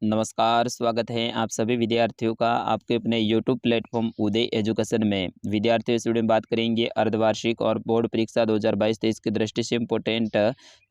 नमस्कार, स्वागत है आप सभी विद्यार्थियों का आपके अपने यूट्यूब प्लेटफॉर्म उदय एजुकेशन में। विद्यार्थियों इस वीडियो में बात करेंगे अर्धवार्षिक और बोर्ड परीक्षा 2022-23 की दृष्टि से इम्पोर्टेंट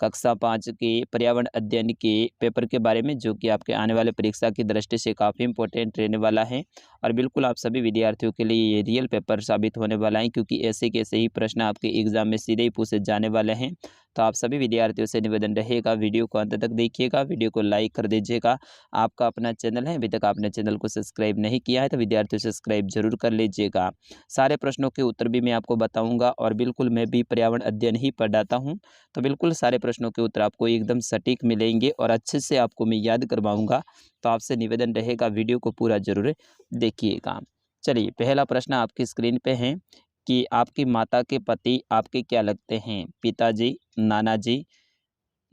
कक्षा 5 की पर्यावरण अध्ययन के पेपर के बारे में, जो कि आपके आने वाले परीक्षा की दृष्टि से काफ़ी इम्पोर्टेंट रहने वाला है। और बिल्कुल आप सभी विद्यार्थियों के लिए ये रियल पेपर साबित होने वाला है, क्योंकि ऐसे के ऐसे ही प्रश्न आपके एग्जाम में सीधे ही पूछे जाने वाले हैं। तो आप सभी विद्यार्थियों से निवेदन रहेगा, वीडियो को अंत तक देखिएगा, वीडियो को लाइक कर दीजिएगा। आपका अपना चैनल है, अभी तक आपने चैनल को सब्सक्राइब नहीं किया है तो विद्यार्थियों सब्सक्राइब जरूर कर लीजिएगा। सारे प्रश्नों के उत्तर भी मैं आपको बताऊंगा, और बिल्कुल मैं भी पर्यावरण अध्ययन ही पढ़ाता हूं, तो बिल्कुल सारे प्रश्नों के उत्तर आपको एकदम सटीक मिलेंगे और अच्छे से आपको मैं याद करवाऊंगा। तो आपसे निवेदन रहेगा, वीडियो को पूरा जरूर देखिएगा। चलिए, पहला प्रश्न आपकी स्क्रीन पे है कि आपकी माता के पति आपके क्या लगते हैं? पिताजी, नाना जी,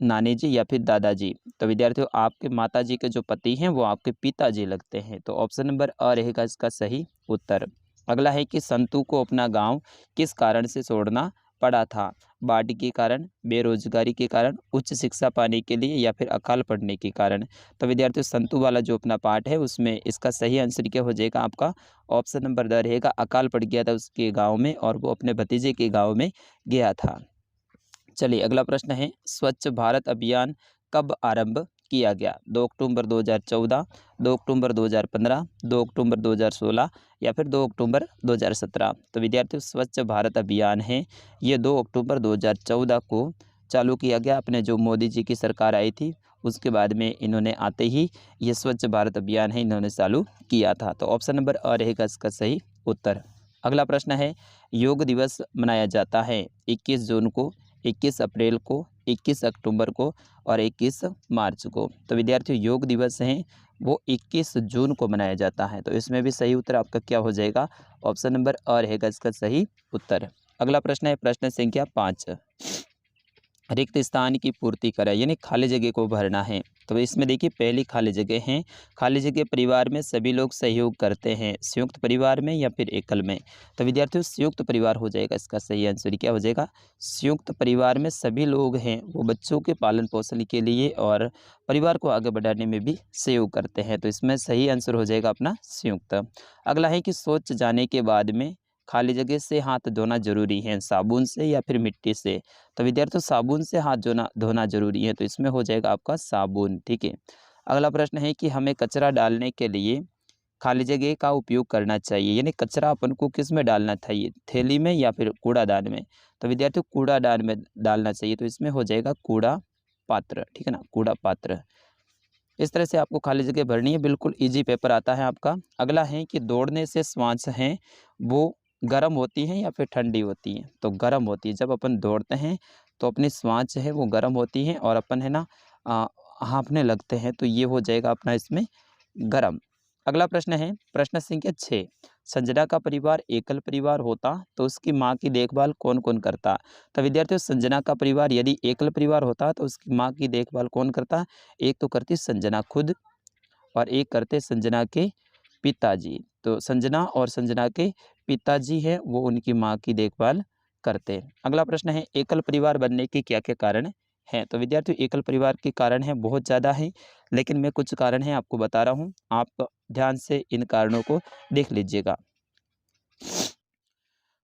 नानी जी या फिर दादाजी? तो विद्यार्थियों, आपके माताजी के जो पति हैं वो आपके पिताजी लगते हैं, तो ऑप्शन नंबर अ रहेगा इसका सही उत्तर। अगला है कि संतू को अपना गांव किस कारण से छोड़ना पड़ा था? बाढ़ के कारण, बेरोजगारी के कारण, उच्च शिक्षा पाने के लिए या फिर अकाल पड़ने के कारण? तो विद्यार्थियों, संतू वाला जो अपना पार्ट है उसमें इसका सही आंसर क्या हो जाएगा आपका? ऑप्शन नंबर द रहेगा, अकाल पड़ गया था उसके गाँव में और वो अपने भतीजे के गाँव में गया था। चलिए, अगला प्रश्न है, स्वच्छ भारत अभियान कब आरंभ किया गया? 2 अक्टूबर 2014, 2 अक्टूबर 2015, 2 अक्टूबर 2016 या फिर 2 अक्टूबर 2017? तो विद्यार्थियों, स्वच्छ भारत अभियान है ये 2 अक्टूबर 2014 को चालू किया गया। अपने जो मोदी जी की सरकार आई थी उसके बाद में इन्होंने आते ही ये स्वच्छ भारत अभियान है इन्होंने चालू किया था। तो ऑप्शन नंबर अ रहेगा इसका सही उत्तर। अगला प्रश्न है, योग दिवस मनाया जाता है 21 जून को, 21 अप्रैल को, 21 अक्टूबर को और 21 मार्च को? तो विद्यार्थियों, योग दिवस हैं वो 21 जून को मनाया जाता है, तो इसमें भी सही उत्तर आपका क्या हो जाएगा? ऑप्शन नंबर अ रहेगा इसका सही उत्तर। अगला प्रश्न है प्रश्न संख्या 5, रिक्त स्थान की पूर्ति करें, यानी खाली जगह को भरना है। तो इसमें देखिए, पहली खाली जगह है, खाली जगह परिवार में सभी लोग सहयोग करते हैं, संयुक्त परिवार में या फिर एकल में? तो विद्यार्थियों, संयुक्त परिवार हो जाएगा इसका सही आंसर। क्या हो जाएगा? संयुक्त परिवार में सभी लोग हैं वो बच्चों के पालन पोषण के लिए और परिवार को आगे बढ़ाने में भी सहयोग करते हैं, तो इसमें सही आंसर हो जाएगा अपना संयुक्त। अगला है कि शौच जाने के बाद में खाली जगह से हाथ धोना जरूरी है, साबुन से या फिर मिट्टी से? तो विद्यार्थियों, साबुन से हाथ धोना धोना जरूरी है, तो इसमें हो जाएगा आपका साबुन। ठीक है। अगला प्रश्न है कि हमें कचरा डालने के लिए खाली जगह का उपयोग करना चाहिए, यानी कचरा अपन को किस में डालना चाहिए, थैली में या फिर कूड़ादान में? तो विद्यार्थियों, कूड़ादान में डालना चाहिए, तो इसमें हो जाएगा कूड़ा पात्र। ठीक है ना, कूड़ा पात्र। इस तरह से आपको खाली जगह भरनी है, बिल्कुल इजी पेपर आता है आपका। अगला है कि दौड़ने से श्वास हैं वो गर्म होती हैं या फिर ठंडी होती हैं? तो गर्म होती है। जब अपन दौड़ते हैं तो अपनी श्वास है वो गर्म होती हैं और अपन है ना आ, हाँफने लगते हैं, तो ये हो जाएगा अपना इसमें गर्म। अगला प्रश्न है प्रश्न संख्या 6, संजना का परिवार एकल परिवार होता तो उसकी माँ की देखभाल कौन कौन करता? तो विद्यार्थियों, संजना का परिवार यदि एकल परिवार होता तो उसकी माँ की देखभाल कौन करता? एक तो करती संजना खुद और एक करते संजना के पिताजी। तो संजना और संजना के पिताजी हैं वो उनकी माँ की देखभाल करते हैं। अगला प्रश्न है, एकल परिवार बनने के क्या क्या कारण हैं? तो विद्यार्थियों, एकल परिवार के कारण हैं बहुत ज़्यादा हैं, लेकिन मैं कुछ कारण हैं आपको बता रहा हूँ, आप ध्यान से इन कारणों को देख लीजिएगा।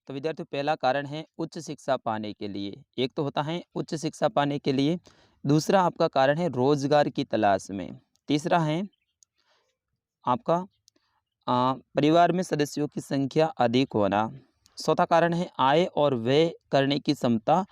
तो विद्यार्थियों, पहला कारण है उच्च शिक्षा पाने के लिए। एक तो होता है उच्च शिक्षा पाने के लिए, दूसरा आपका कारण है रोजगार की तलाश में, तीसरा है आपका परिवार में सदस्यों की संख्या अधिक होना, चौथा कारण है आय और व्यय करने की क्षमता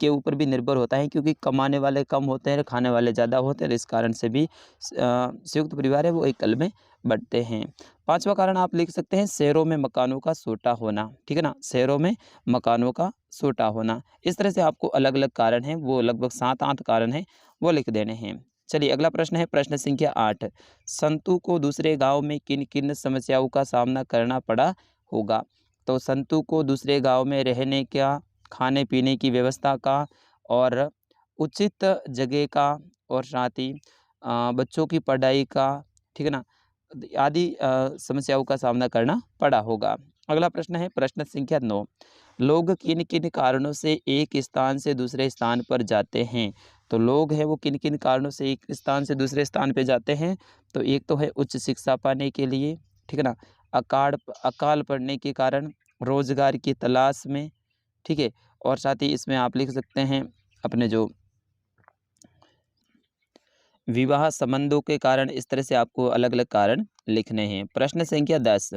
के ऊपर भी निर्भर होता है, क्योंकि कमाने वाले कम होते हैं, खाने वाले ज़्यादा होते हैं, इस कारण से भी संयुक्त परिवार है वो एकल में बढ़ते हैं। पांचवा कारण आप लिख सकते हैं शहरों में मकानों का छोटा होना। ठीक है ना, शहरों में मकानों का छोटा होना। इस तरह से आपको अलग अलग कारण हैं, वो लगभग 7-8 कारण हैं, वो लिख देने हैं। चलिए, अगला प्रश्न है प्रश्न संख्या 8, संतु को दूसरे गांव में किन किन समस्याओं का सामना करना पड़ा होगा? तो संतु को दूसरे गांव में रहने का, खाने पीने की व्यवस्था का और उचित जगह का और साथ ही बच्चों की पढ़ाई का, ठीक है ना, आदि समस्याओं का सामना करना पड़ा होगा। अगला प्रश्न है प्रश्न संख्या 9, लोग किन किन कारणों से एक स्थान से दूसरे स्थान पर जाते हैं? तो लोग हैं वो किन किन कारणों से एक स्थान से दूसरे स्थान पे जाते हैं, तो एक तो है उच्च शिक्षा पाने के लिए, ठीक है ना, अकाल पड़ने के कारण, रोजगार की तलाश में, ठीक है, और साथ ही इसमें आप लिख सकते हैं अपने जो विवाह संबंधों के कारण। इस तरह से आपको अलग अलग कारण लिखने हैं। प्रश्न संख्या 10,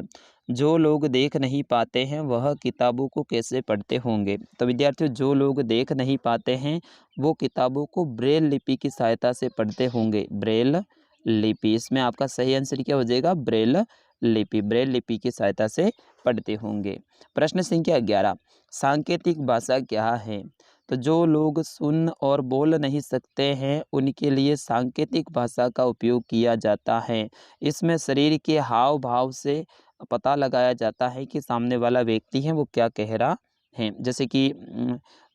जो लोग देख नहीं पाते हैं वह किताबों को कैसे पढ़ते होंगे? तो विद्यार्थियों, जो लोग देख नहीं पाते हैं वो किताबों को ब्रेल लिपि की सहायता से पढ़ते होंगे। ब्रेल लिपि, इसमें आपका सही आंसर क्या हो जाएगा? ब्रेल लिपि। ब्रेल लिपि की सहायता से पढ़ते होंगे। प्रश्न संख्या 11, सांकेतिक भाषा क्या है? तो जो लोग सुन और बोल नहीं सकते हैं उनके लिए सांकेतिक भाषा का उपयोग किया जाता है। इसमें शरीर के हाव भाव से पता लगाया जाता है कि सामने वाला व्यक्ति है वो क्या कह रहा है। जैसे कि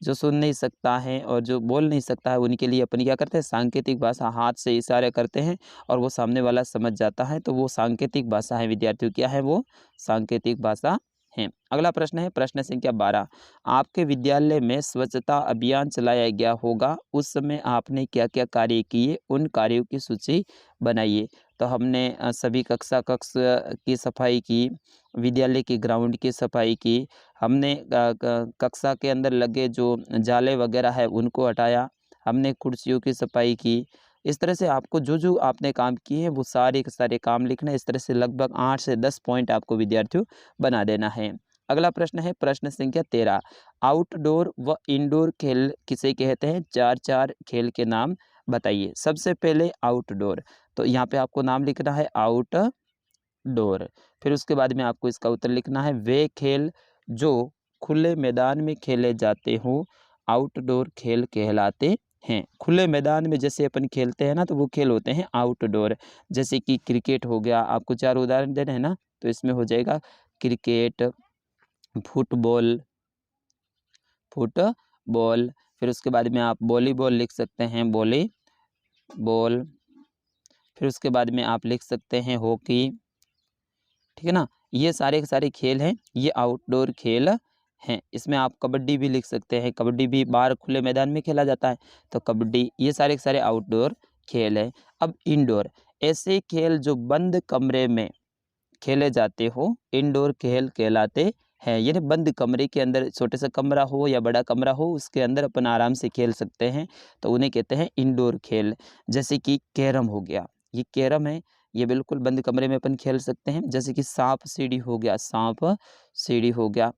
जो सुन नहीं सकता है और जो बोल नहीं सकता है उनके लिए अपन क्या करते हैं? सांकेतिक भाषा, हाथ से इशारे करते हैं और वो सामने वाला समझ जाता है, तो वो सांकेतिक भाषा है विद्यार्थियों। क्या है वो? सांकेतिक भाषा है। अगला प्रश्न है प्रश्न संख्या 12, आपके विद्यालय में स्वच्छता अभियान चलाया गया होगा, उस समय आपने क्या क्या कार्य किए? उन कार्यों की सूची बनाइए। तो हमने सभी कक्ष की सफाई की, विद्यालय की ग्राउंड की सफाई की, हमने कक्षा के अंदर लगे जो जाले वगैरह है उनको हटाया, हमने कुर्सियों की सफाई की। इस तरह से आपको जो जो आपने काम किए हैं वो सारे के सारे काम लिखना है। इस तरह से लगभग 8 से 10 पॉइंट आपको विद्यार्थियों बना देना है। अगला प्रश्न है प्रश्न संख्या 13, आउटडोर व इंडोर खेल किसे कहते हैं? 4 खेल के नाम बताइए। सबसे पहले आउटडोर, तो यहाँ पे आपको नाम लिखना है आउटडोर। फिर उसके बाद में आपको इसका उत्तर लिखना है, वे खेल जो खुले मैदान में खेले जाते हो आउटडोर खेल कहलाते हैं। खुले मैदान में जैसे अपन खेलते हैं ना, तो वो खेल होते हैं आउटडोर। जैसे कि क्रिकेट हो गया, आपको 4 उदाहरण देने हैं ना, तो इसमें हो जाएगा क्रिकेट, फुटबॉल, फुटबॉल, फिर उसके बाद में आप वॉलीबॉल लिख सकते हैं, वॉलीबॉल, फिर उसके बाद में आप लिख सकते हैं हॉकी, ठीक है ना। ये सारे के सारे खेल हैं, ये आउटडोर खेल हैं। इसमें आप कबड्डी भी लिख सकते हैं, कबड्डी भी बाहर खुले मैदान में खेला जाता है, तो कबड्डी, ये सारे के सारे आउटडोर खेल हैं। अब इंडोर, ऐसे खेल जो बंद कमरे में खेले जाते हो इंडोर खेल कहलाते हैं। यानी बंद कमरे के अंदर, छोटे सा कमरा हो या बड़ा कमरा हो, उसके अंदर अपन आराम से खेल सकते हैं, तो उन्हें कहते हैं इंडोर खेल। जैसे कि कैरम हो गया, ये कैरम है, ये बिल्कुल बंद कमरे में अपन खेल सकते हैं। जैसे कि सांप सीढ़ी हो गया, सांप सीढ़ी हो गया,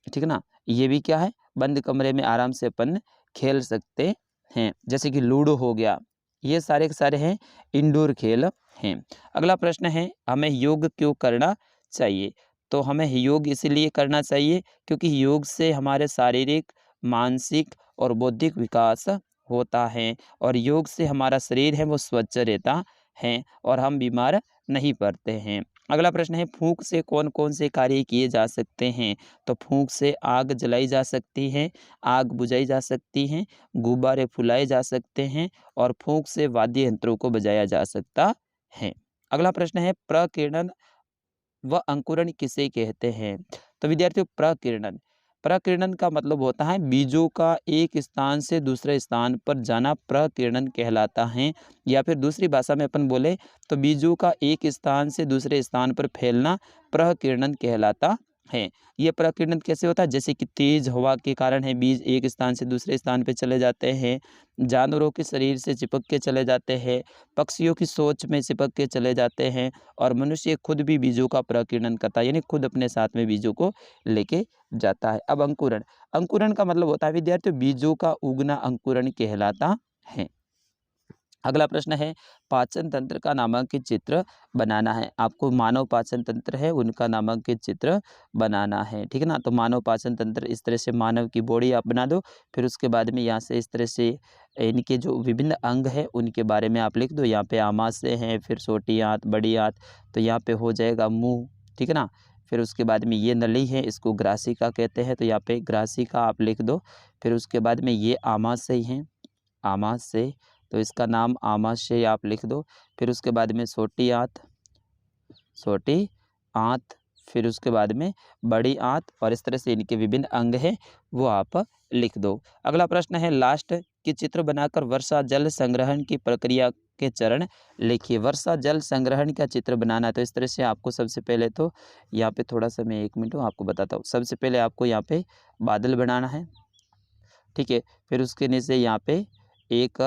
ठीक है ना, ये भी क्या है? बंद कमरे में आराम से अपन खेल सकते हैं। जैसे कि लूडो हो गया, ये सारे के सारे हैं इंडोर खेल हैं। अगला प्रश्न है, हमें योग क्यों करना चाहिए? तो हमें योग इसलिए करना चाहिए क्योंकि योग से हमारे शारीरिक, मानसिक और बौद्धिक विकास होता है, और योग से हमारा शरीर है वो स्वच्छ रहता है और हम बीमार नहीं पड़ते हैं। अगला प्रश्न है, फूंक से कौन कौन से कार्य किए जा सकते हैं? तो फूंक से आग जलाई जा सकती है, आग बुझाई जा सकती है, गुब्बारे फुलाए जा सकते हैं, और फूंक से वाद्य यंत्रों को बजाया जा सकता है। अगला प्रश्न है, प्रकीर्णन व अंकुरण किसे कहते हैं? तो विद्यार्थियों, प्रकीर्णन, प्रकीर्णन का मतलब होता है बीजों का एक स्थान से दूसरे स्थान पर जाना, प्रकीर्णन कहलाता है। या फिर दूसरी भाषा में अपन बोले तो बीजों का एक स्थान से दूसरे स्थान पर फैलना प्रकीर्णन कहलाता है। ये प्रकीर्णन कैसे होता है? जैसे कि तेज हवा के कारण है बीज एक स्थान से दूसरे स्थान पे चले जाते हैं, जानवरों के शरीर से चिपक के चले जाते हैं, पक्षियों की सोच में चिपक के चले जाते हैं, और मनुष्य खुद भी बीजों का प्रकीर्णन करता है, यानी खुद अपने साथ में बीजों को लेके जाता है। अब अंकुरण, अंकुरण का मतलब होता है विद्यार्थियों बीजों का उगना अंकुरण कहलाता है। अगला प्रश्न है, पाचन तंत्र का नामांकित चित्र बनाना है। आपको मानव पाचन तंत्र है उनका नामांकित चित्र बनाना है, ठीक है ना। तो मानव पाचन तंत्र, इस तरह से मानव की बॉडी आप बना दो, फिर उसके बाद में यहाँ से इस तरह से इनके जो विभिन्न अंग है उनके बारे में आप लिख दो। यहाँ पे आमाशय हैं, फिर छोटी आंत, बड़ी आंत, तो यहाँ पे हो जाएगा मुंह, ठीक है ना। फिर उसके बाद में ये नली है, इसको ग्रासिका कहते हैं, तो यहाँ पे ग्रासिका आप लिख दो। फिर उसके बाद में ये आमाशय हैं, आमाशय, तो इसका नाम आमाशय आप लिख दो। फिर उसके बाद में छोटी आंत, छोटी आंत, फिर उसके बाद में बड़ी आंत, और इस तरह से इनके विभिन्न अंग हैं वो आप लिख दो। अगला प्रश्न है, लास्ट की चित्र बनाकर वर्षा जल संग्रहण की प्रक्रिया के चरण लिखिए। वर्षा जल संग्रहण का चित्र बनाना है तो इस तरह से आपको सबसे पहले तो यहाँ पे थोड़ा सा मैं 1 मिनट आपको बताता हूँ। सबसे पहले आपको यहाँ पे बादल बनाना है, ठीक है। फिर उसके नीचे यहाँ पे एक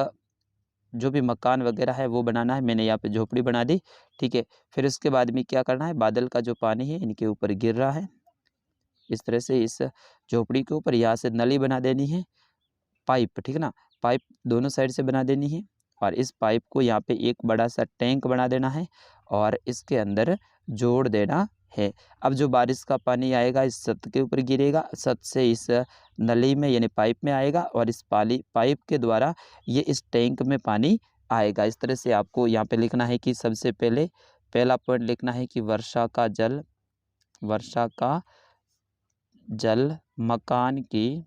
जो भी मकान वगैरह है वो बनाना है। मैंने यहाँ पे झोपड़ी बना दी, ठीक है। फिर उसके बाद में क्या करना है, बादल का जो पानी है इनके ऊपर गिर रहा है, इस तरह से इस झोपड़ी के ऊपर यहाँ से नली बना देनी है, पाइप, ठीक है ना। पाइप दोनों साइड से बना देनी है और इस पाइप को यहाँ पे एक बड़ा सा टैंक बना देना है और इसके अंदर जोड़ देना है। अब जो बारिश का पानी आएगा इस छत के ऊपर गिरेगा, छत से इस नली में यानी पाइप में आएगा और इस पाइप के द्वारा ये इस टैंक में पानी आएगा। इस तरह से आपको यहाँ पे लिखना है कि सबसे पहले पहला पॉइंट लिखना है कि वर्षा का जल मकान की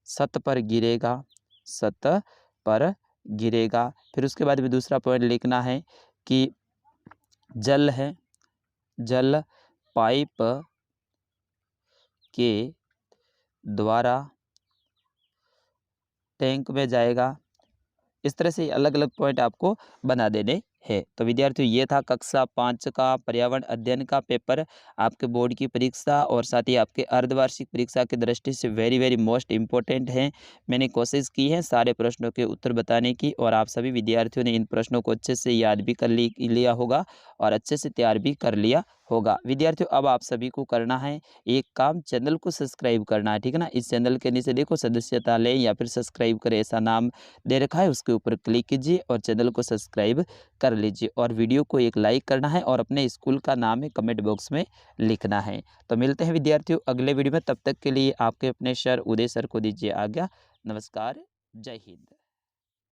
छत पर गिरेगा। फिर उसके बाद में दूसरा पॉइंट लिखना है कि जल पाइप के द्वारा टैंक में जाएगा। इस तरह से अलग अलग पॉइंट आपको बना देने हैं। तो विद्यार्थियों ये था कक्षा 5 का पर्यावरण अध्ययन का पेपर। आपके बोर्ड की परीक्षा और साथ ही आपके अर्धवार्षिक परीक्षा की दृष्टि से वेरी वेरी मोस्ट इम्पोर्टेंट है। मैंने कोशिश की है सारे प्रश्नों के उत्तर बताने की और आप सभी विद्यार्थियों ने इन प्रश्नों को अच्छे से याद भी कर लिया होगा और अच्छे से तैयार भी कर लिया होगा। विद्यार्थियों अब आप सभी को करना है एक काम, चैनल को सब्सक्राइब करना है, ठीक है ना। इस चैनल के नीचे देखो सदस्यता लें या फिर सब्सक्राइब करें ऐसा नाम दे रखा है, उसके ऊपर क्लिक कीजिए और चैनल को सब्सक्राइब कर लीजिए और वीडियो को एक लाइक करना है और अपने स्कूल का नाम है कमेंट बॉक्स में लिखना है। तो मिलते हैं विद्यार्थियों अगले वीडियो में, तब तक के लिए आपके अपने सर उदय सर को दीजिए आज्ञा। नमस्कार, जय हिंद।